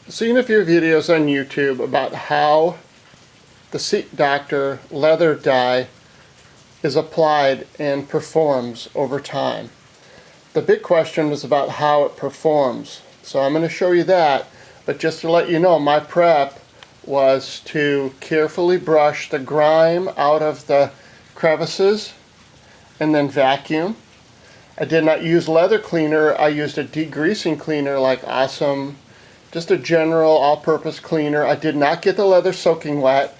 Seen a few videos on YouTube about how the Seat Doctor leather dye is applied and performs over time. The big question is about how it performs. So I'm going to show you that, but just to let you know, my prep was to carefully brush the grime out of the crevices and then vacuum. I did not use leather cleaner. I used a degreasing cleaner like Awesome, just a general all-purpose cleaner. I did not get the leather soaking wet,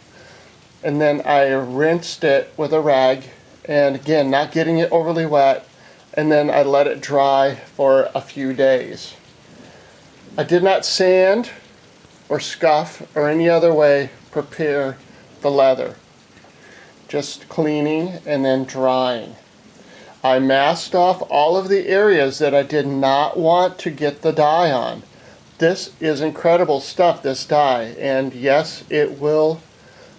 and then I rinsed it with a rag, and again, not getting it overly wet, and then I let it dry for a few days. I did not sand or scuff or any other way prepare the leather. Just cleaning and then drying. I masked off all of the areas that I did not want to get the dye on. This is incredible stuff, this dye, and yes, it will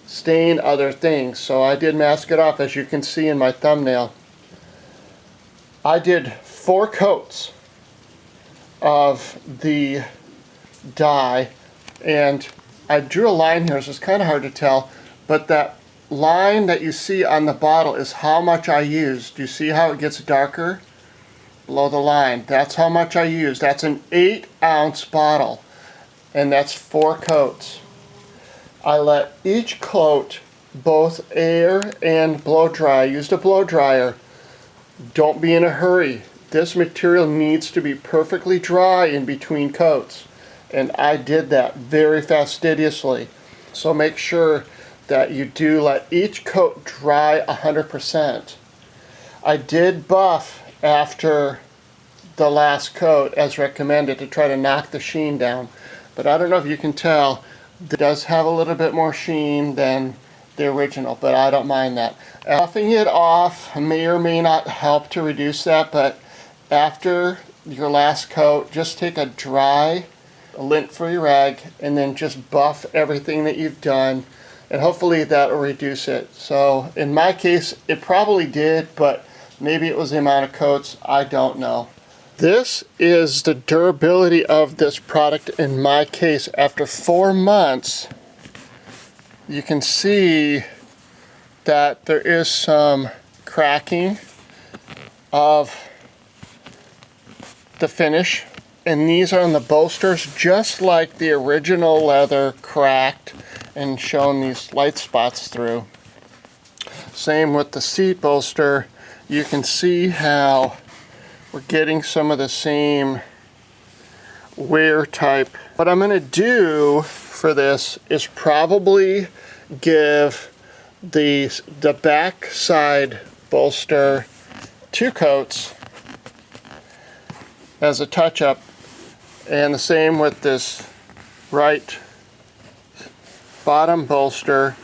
stain other things, so I did mask it off, as you can see in my thumbnail. I did 4 coats of the dye, and I drew a line here, so it's kind of hard to tell, but that line that you see on the bottle is how much I used. Do you see how it gets darker? Below the line. That's how much I used. That's an 8-ounce bottle, and that's 4 coats. I let each coat both air and blow dry. I used a blow dryer. Don't be in a hurry. This material needs to be perfectly dry in between coats, and I did that very fastidiously. So make sure that you do let each coat dry 100%. I did buff after the last coat as recommended to try to knock the sheen down, but I don't know if you can tell, it does have a little bit more sheen than the original, but I don't mind that. Buffing it off may or may not help to reduce that, but after your last coat, just take a dry, lint-free rag and then just buff everything that you've done, and hopefully that will reduce it. So in my case, it probably did, but maybe it was the amount of coats, I don't know. This is the durability of this product in my case. After 4 months, you can see that there is some cracking of the finish, and these are on the bolsters just like the original leather cracked and shown these light spots through. Same with the seat bolster. You can see how we're getting some of the same wear type. What I'm going to do for this is probably give the back side bolster 2 coats as a touch-up, and the same with this right bottom bolster,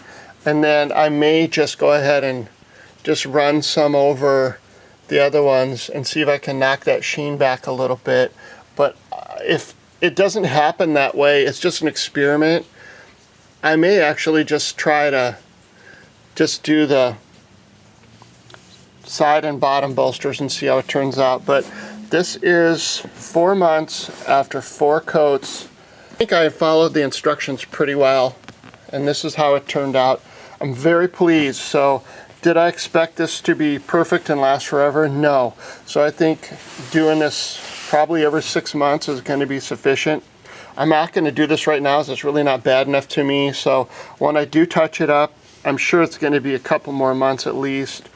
and then I may just go ahead and just run some over the other ones and see if I can knock that sheen back a little bit. But if it doesn't happen that way, it's just an experiment, I may actually just try to just do the side and bottom bolsters and see how it turns out. But this is 4 months after 4 coats. I think I followed the instructions pretty well, and this is how it turned out. I'm very pleased. So did I expect this to be perfect and last forever? No. So I think doing this probably every 6 months is going to be sufficient. I'm not going to do this right now, as it's really not bad enough to me. So when I do touch it up, I'm sure it's going to be a couple more months at least.